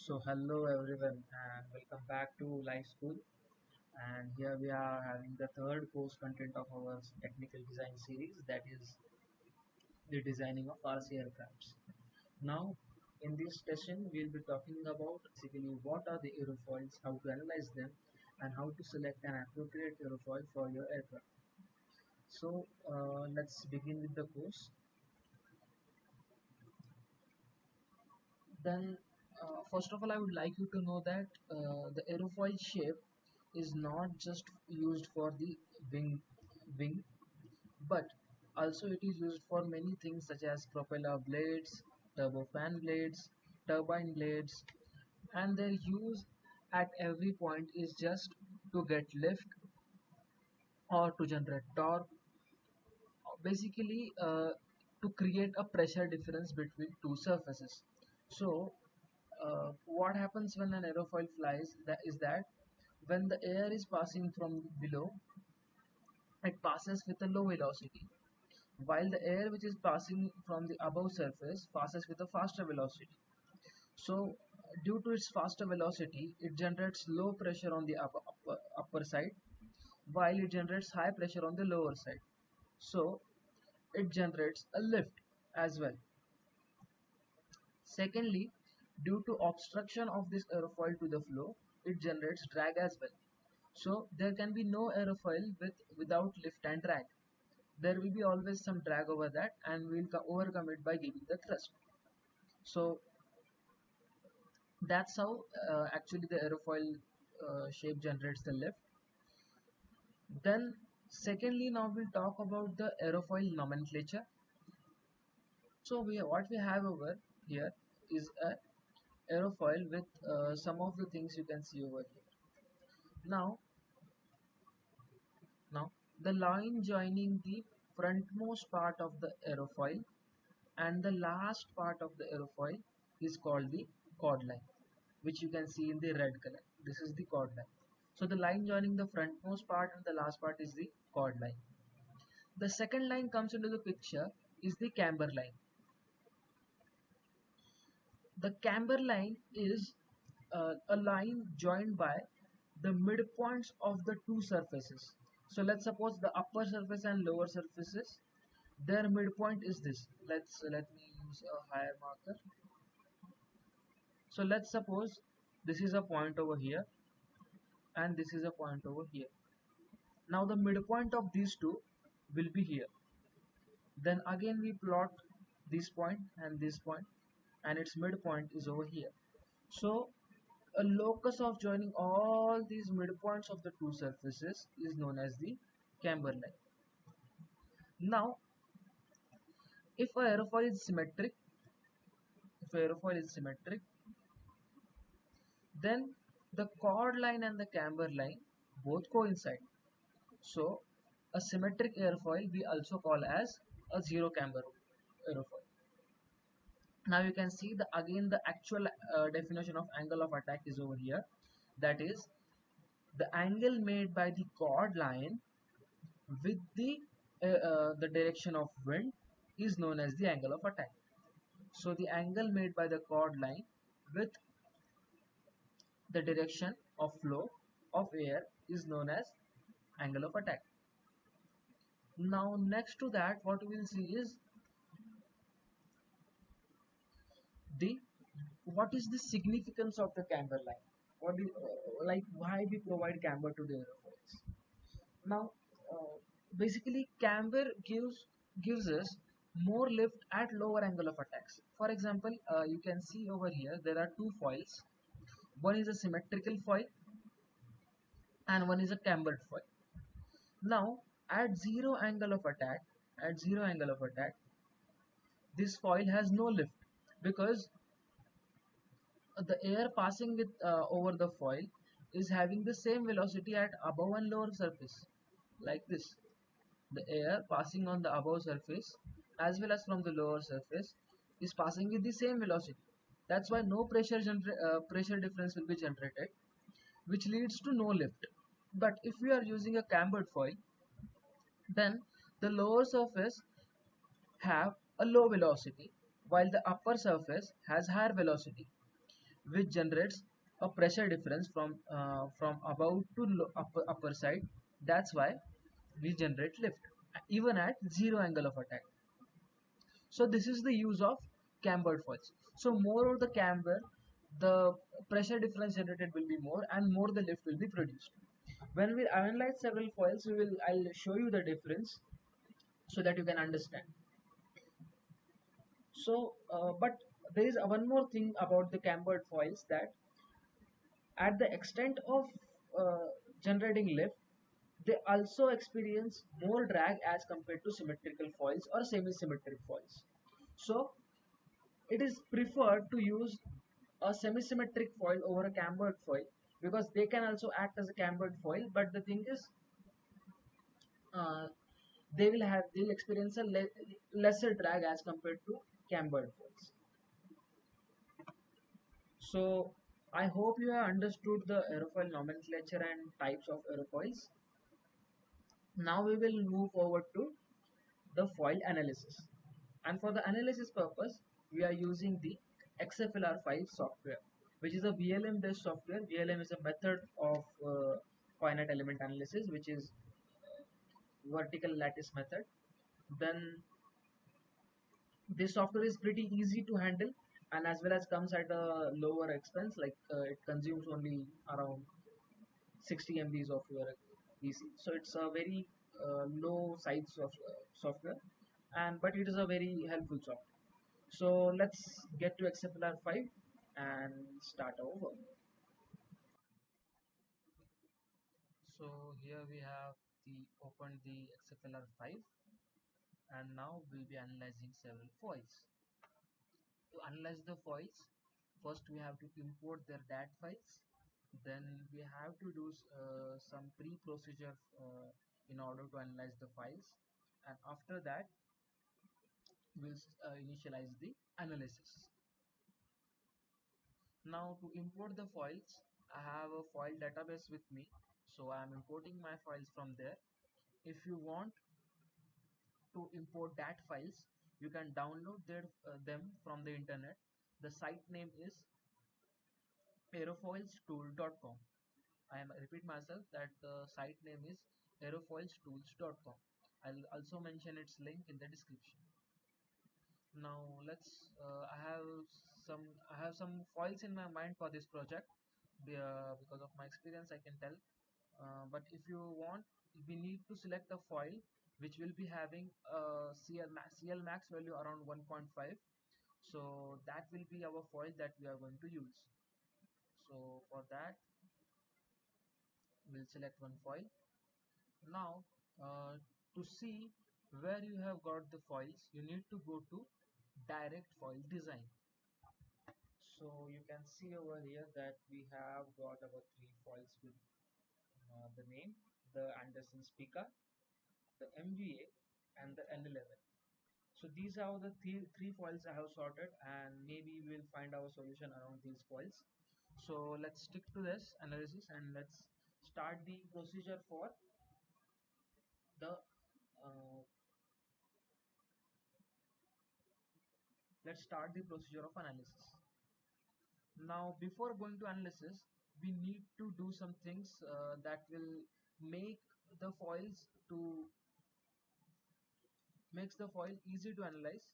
So hello everyone and welcome back to Life School, and here we are having the third course content of our technical design series, that is the designing of RC aircrafts. Now in this session we'll be talking about basically what are the aerofoils, how to analyze them, and how to select an appropriate aerofoil for your aircraft. So let's begin with the course. Then first of all, I would like you to know that the aerofoil shape is not just used for the wing, but also it is used for many things such as propeller blades, turbofan blades, turbine blades, and their use at every point is just to get lift or to generate torque, basically to create a pressure difference between two surfaces. So what happens when an aerofoil flies, that is that when the air is passing from below, it passes with a low velocity, while the air which is passing from the above surface passes with a faster velocity. So due to its faster velocity, it generates low pressure on the upper side, while it generates high pressure on the lower side. So it generates a lift as well. Secondly, due to obstruction of this aerofoil to the flow, it generates drag as well. So there can be no aerofoil without lift and drag. There will be always some drag over that, and we'll overcome it by giving the thrust. So that's how actually the aerofoil shape generates the lift. Then secondly, now we'll talk about the aerofoil nomenclature. So what we have over here is a aerofoil with some of the things you can see over here. Now, now the line joining the frontmost part of the aerofoil and the last part of the aerofoil is called the chord line, which you can see in the red color. This is the chord line. So the line joining the frontmost part and the last part is the chord line. The second line comes into the picture is the camber line. The camber line is a line joined by the midpoints of the two surfaces. So let's suppose the upper surface and lower surfaces, their midpoint is this. Let me use a higher marker. So let's suppose this is a point over here and this is a point over here. Now the midpoint of these two will be here. Then again we plot this point and its midpoint is over here. So a locus of joining all these midpoints of the two surfaces is known as the camber line. Now if a aerofoil is symmetric, then the chord line and the camber line both coincide. So a symmetric airfoil we also call as a zero camber aerofoil. Now you can see the again the actual definition of angle of attack is over here. That is the angle made by the chord line with the direction of wind is known as the angle of attack. So the angle made by the chord line with the direction of flow of air is known as angle of attack. Now next to that, what we will see is the what is the significance of the camber line. What is like why we provide camber to the aerofoils. Now basically camber gives us more lift at lower angle of attacks. For example, you can see over here there are two foils. One is a symmetrical foil and one is a cambered foil. Now at zero angle of attack, this foil has no lift because the air passing with over the foil is having the same velocity at above and lower surface, like this. The air passing on the above surface as well as from the lower surface is passing with the same velocity. That's why no pressure difference will be generated, which leads to no lift. But if we are using a cambered foil, then the lower surface have a low velocity while the upper surface has higher velocity, which generates a pressure difference from above to upper side. That's why we generate lift even at zero angle of attack. So this is the use of cambered foils. So more of the camber, the pressure difference generated will be more, and more the lift will be produced. When we analyze several foils, I'll show you the difference so that you can understand. So, but there is one more thing about the cambered foils, that at the extent of uh, generating lift, they also experience more drag as compared to symmetrical foils or semi-symmetric foils. So it is preferred to use a semi-symmetric foil over a cambered foil, because they can also act as a cambered foil, but the thing is, uh, they'll experience a lesser drag as compared to cambered foils. So I hope you have understood the aerofoil nomenclature and types of aerofoils. Now we will move forward to the foil analysis. And for the analysis purpose, we are using the XFLR5 software, which is a VLM based software. VLM is a method of finite element analysis, which is vertical lattice method. Then this software is pretty easy to handle, and as well as comes at a lower expense, like it consumes only around 60 MBs of your PC. So it's a very low size of software, and but it is a very helpful software. So let's get to XFLR 5 and start our work. So here we have the opened the XFLR 5, and now we'll be analyzing several foils. To analyze the foils, first we have to import their DAT files. Then we have to do some pre-procedure in order to analyze the files, and after that we'll initialize the analysis. Now to import the files, I have a file database with me, so I am importing my files from there. If you want to import that files, you can download them from the internet. The site name is aerofoilstool.com. I am repeat myself that the site name is aerofoilstools.com. I'll also mention its link in the description. Now let's I have some foils in my mind for this project. Because of my experience I can tell, but if you want, we need to select a foil which will be having a CL max value around 1.5. So that will be our foil that we are going to use. So for that we'll select one foil. Now to see where you have got the foils, you need to go to direct foil design. So you can see over here that we have got our three foils with the name, the Anderson Spica, the MVA, and the N11. So these are the three foils I have sorted, and maybe we'll find our solution around these foils. So let's stick to this analysis, and let's start the procedure for the let's start the procedure of analysis. Now before going to analysis, we need to do some things that will make the foils to makes the foil easy to analyze.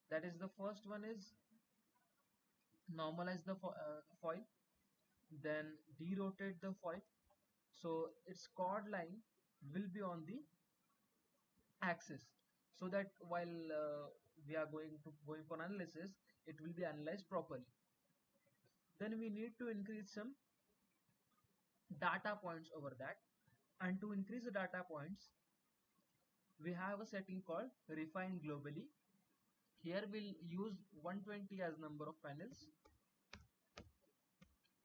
That is, the first one is normalize the foil, then derotate the foil so its chord line will be on the axis, so that while we are going for analysis, it will be analyzed properly. Then we need to increase some data points over that, and to increase the data points we have a setting called refine globally. Here we'll use 120 as number of panels,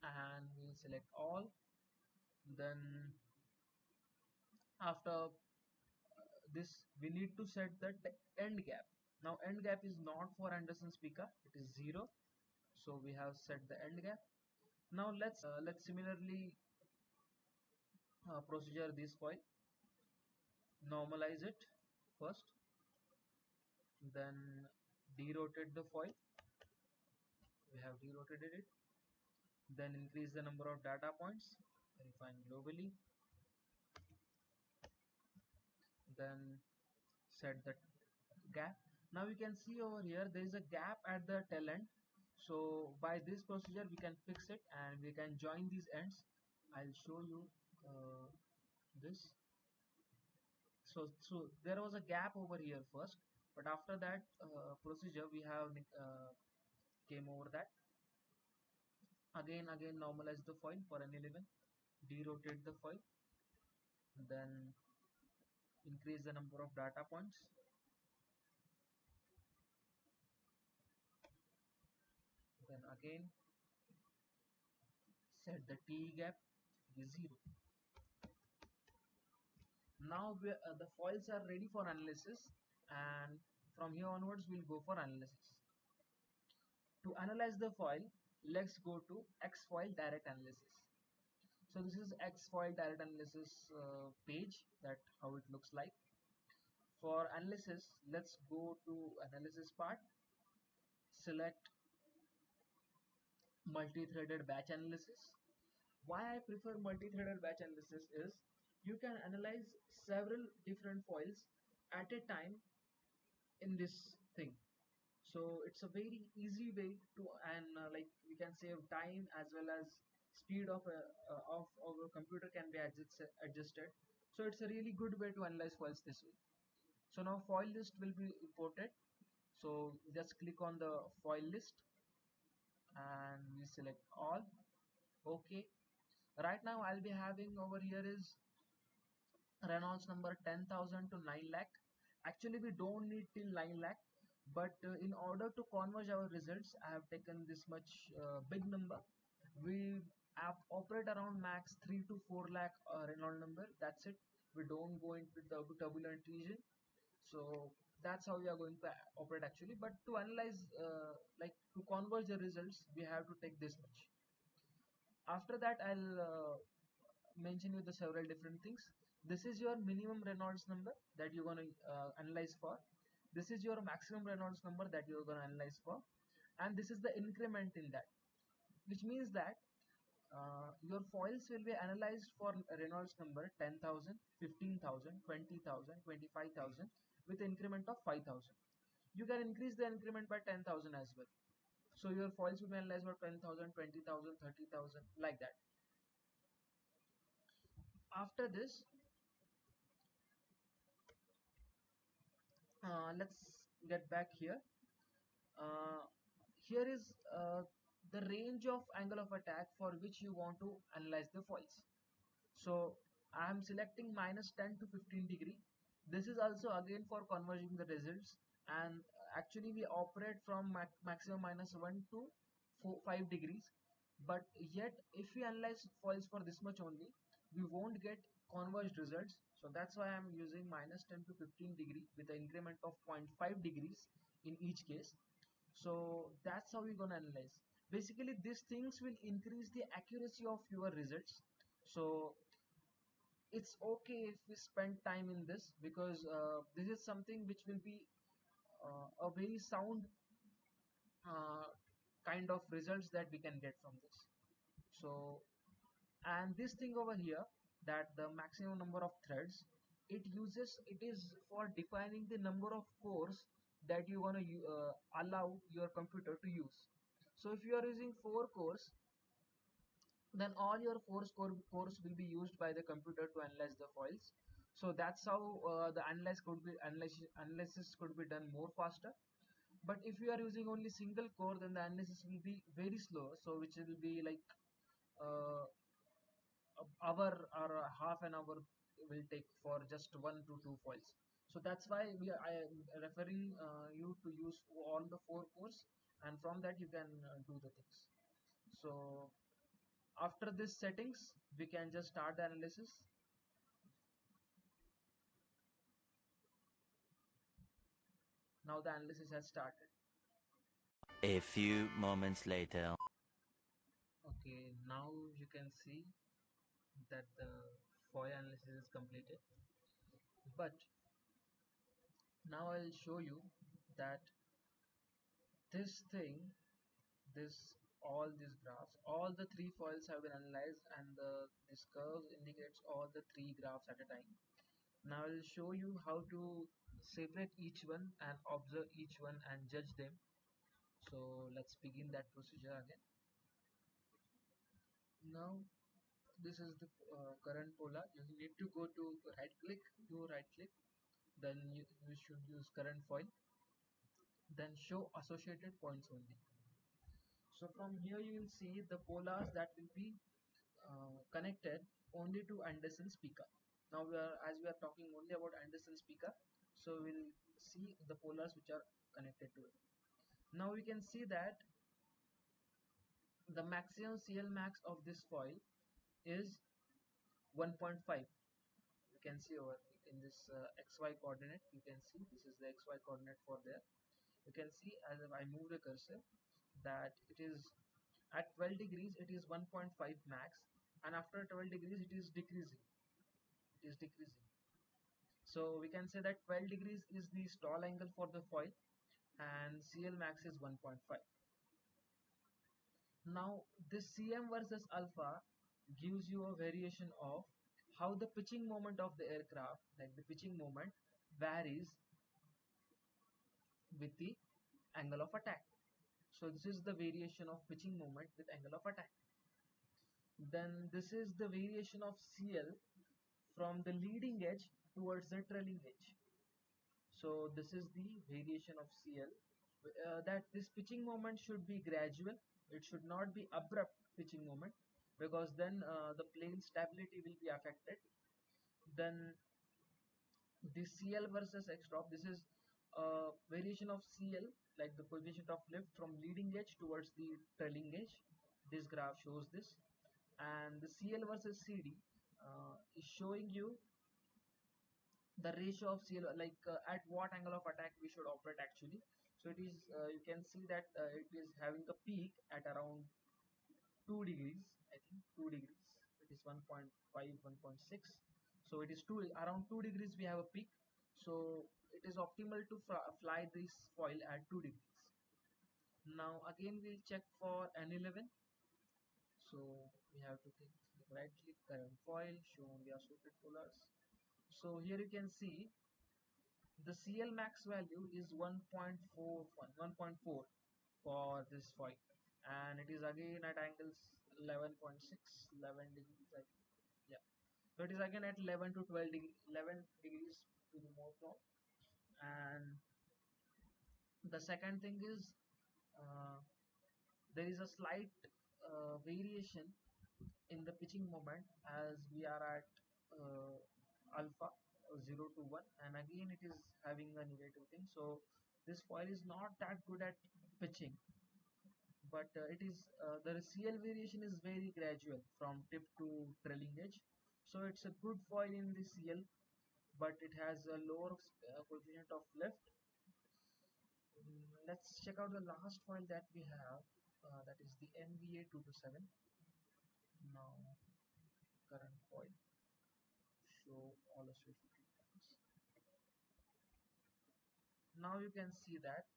and we'll select all. Then after this, we need to set the end gap. Now end gap is not for Anderson Spica, it is 0, so we have set the end gap. Now let's similarly procedure this foil. Normalize it first, then derotate the foil, we have derotated it. Then increase the number of data points, refine globally. Then set the gap. Now you can see over here there is a gap at the tail end. So by this procedure we can fix it and we can join these ends. I'll show you this. So there was a gap over here first, but after that procedure we have came over that. Again normalize the foil for n11, derotate the foil, then increase the number of data points, then again set the T gap is 0. Now the foils are ready for analysis, and from here onwards we'll go for analysis. To analyze the foil, let's go to X foil direct analysis. So this is X foil direct analysis page, that how it looks like. For analysis, let's go to analysis part, select multi-threaded batch analysis. Why I prefer multi-threaded batch analysis is you can analyze several different foils at a time in this thing. So it's a very easy way to, and like we can save time as well as speed of our computer can be adjusted. So it's a really good way to analyze foils this way. So now foil list will be imported. So just click on the foil list and we select all. Okay. Right now I'll be having over here is Reynolds number 10,000 to 9 lakh. Actually, we don't need till 9 lakh, but in order to converge our results, I have taken this much big number. We operate around max 3 to 4 lakh Reynolds number. That's it. We don't go into the turbulent region. So that's how we are going to operate actually. But to analyze, like to converge the results, we have to take this much. After that, I'll mention you the several different things. This is your minimum Reynolds number that you're going to analyze for. This is your maximum Reynolds number that you're going to analyze for, and this is the increment in that, which means that your foils will be analyzed for Reynolds number 10,000, 15,000, 20,000, 25,000 with increment of 5,000. You can increase the increment by 10,000 as well. So your foils will be analyzed for 10,000, 20,000, 30,000, like that. After this, let's get back here. Uh, Here is the range of angle of attack for which you want to analyze the foils. So I am selecting minus 10 to 15 degree. This is also again for converging the results, and actually we operate from maximum minus 1 to 5 degrees, but yet if we analyze foils for this much only, we won't get converged results. So that's why I'm using minus 10 to 15 degree with an increment of 0.5 degrees in each case. So that's how we're gonna analyze. Basically these things will increase the accuracy of your results. So it's okay if we spend time in this, because this is something which will be a very sound uh, kind of results that we can get from this. So, and this thing over here, that the maximum number of threads, it is for defining the number of cores that you want to allow your computer to use. So if you are using 4 cores, then all your cores will be used by the computer to analyze the files. So that's how the analysis could be done more faster. But if you are using only single core, then the analysis will be very slow, so which will be like uh, hour or a half an hour will take for just 1 to 2 files. So that's why I am referring you to use all the 4 cores, and from that you can do the things. So after this settings, we can just start the analysis. Now the analysis has started. A few moments later. Okay, now you can see that the foil analysis is completed. But now I'll show you that this thing this all these graphs, all the three foils have been analyzed, and this curve indicates all the three graphs at a time. Now I'll show you how to separate each one and observe each one and judge them. So let's begin that procedure again. Now this is the current polar. You need to go to right click, then you should use current foil, then show associated points only. So from here you will see the polars that will be connected only to Anderson's Pika. Now as we are talking only about Anderson's Pika, so we'll see the polars which are connected to it. Now we can see that the maximum CL max of this foil is 1.5. You can see over in this XY coordinate, you can see this is the XY coordinate for there. You can see as if I move the cursor that it is at 12 degrees it is 1.5 max, and after 12 degrees it is decreasing. So we can say that 12 degrees is the stall angle for the foil and CL max is 1.5. Now this CM versus alpha gives you a variation of how the pitching moment of the aircraft, like the pitching moment, varies with the angle of attack. So this is the variation of pitching moment with angle of attack. Then this is the variation of CL from the leading edge towards the trailing edge. So this is the variation of CL. That this pitching moment should be gradual. It should not be abrupt pitching moment, because then the plane stability will be affected. Then the CL versus X drop. This is a variation of CL, like the coefficient of lift from leading edge towards the trailing edge. This graph shows this, and the CL versus CD is showing you the ratio of CL, like at what angle of attack we should operate actually. So it is you can see that it is having a peak at around 2 degrees, I think 2 degrees. It is 1.5, 1.6. So it is around 2 degrees we have a peak. So it is optimal to fly this foil at 2 degrees. Now again we'll check for N11. So we have to click right click current foil, show on the associated polars. So here you can see the CL max value is 1.4 for this foil, and it is again at angles 11.6, 11 degrees I think. Yeah, so it is again at 11 to 12 degree, 11 degrees to the more north. And the second thing is uh, there is a slight variation in the pitching moment as we are at alpha 0 to 1, and again it is having a negative thing. So this foil is not that good at pitching, but it is the CL variation is very gradual from tip to trailing edge. So it's a good foil in the CL, but it has a lower coefficient of lift. Let's check out the last foil that we have, that is the NVA 227. Now current foil, show all associated points. Now you can see that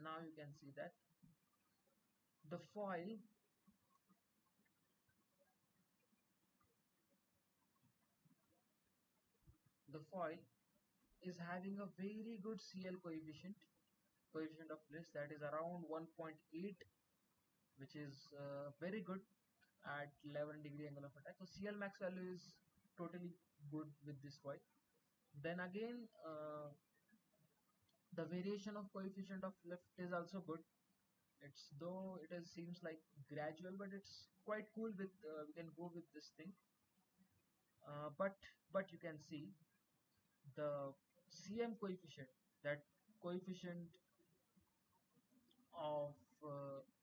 now you can see that the foil is having a very good CL coefficient of bliss, that is around 1.8, which is very good at 11 degree angle of attack. So CL max value is totally good with this foil. Then again the variation of coefficient of lift is also good. It's though it is seems like gradual, but it's quite cool with we can go with this thing. But you can see the CM coefficient, that coefficient of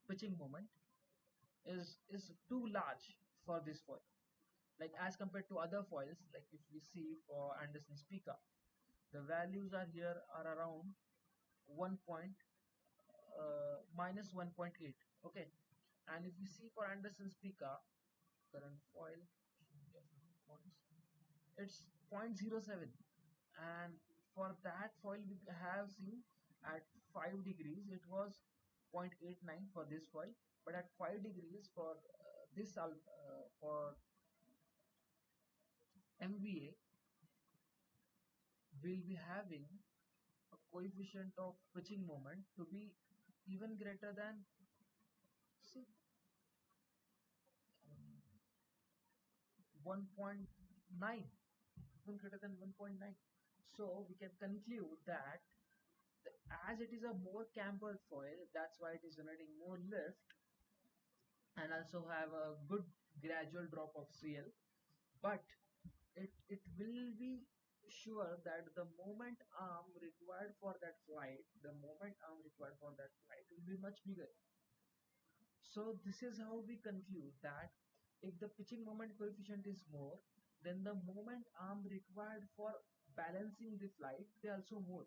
pitching moment is too large for this foil, like as compared to other foils. Like if we see for Anderson's Pika, the values are here are around 1 point minus 1.8. Okay, and if we see for Anderson's Pika current foil, it's 0.07, and for that foil we have seen at 5 degrees it was 0.89 for this foil, but at 5 degrees for for MVA, we'll be having a coefficient of pitching moment to be even greater than, see, um, 1.9, even greater than 1.9. So we can conclude that as it is a more cambered foil, that's why it is generating more lift and also have a good gradual drop of CL. But it will be sure that the moment arm required for that flight, will be much bigger. So this is how we conclude that if the pitching moment coefficient is more, then the moment arm required for balancing the flight they also more.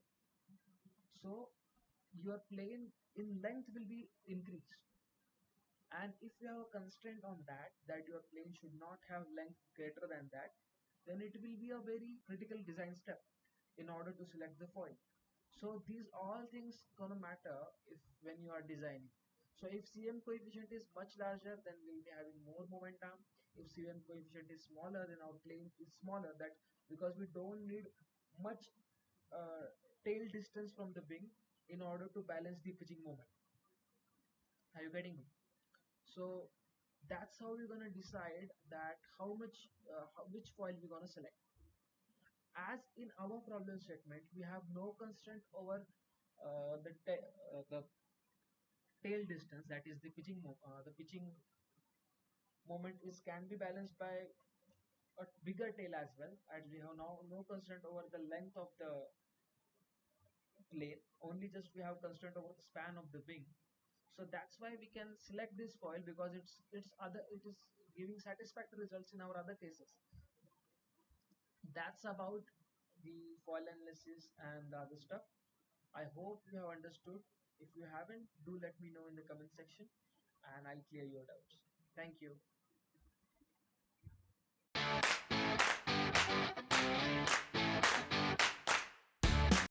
So your plane in length will be increased. And if you have a constraint on that your plane should not have length greater than that, then it will be a very critical design step in order to select the foil. So these all things gonna matter if when you are designing. So if CM coefficient is much larger, then we'll be having more momentum. If CM coefficient is smaller, then our plane is smaller. That because we don't need much uh, tail distance from the wing in order to balance the pitching moment. Are you getting me? So that's how we're gonna decide that which foil we're gonna select. As in our problem statement, we have no constraint over the tail distance, that is the the pitching moment is can be balanced by a bigger tail as well, as we have now no constraint over the length of the plane, only just we have constraint over the span of the wing. So that's why we can select this foil because it is giving satisfactory results in our other cases. That's about the foil analysis and the other stuff. I hope you have understood. If you haven't, do let me know in the comment section and I'll clear your doubts. Thank you.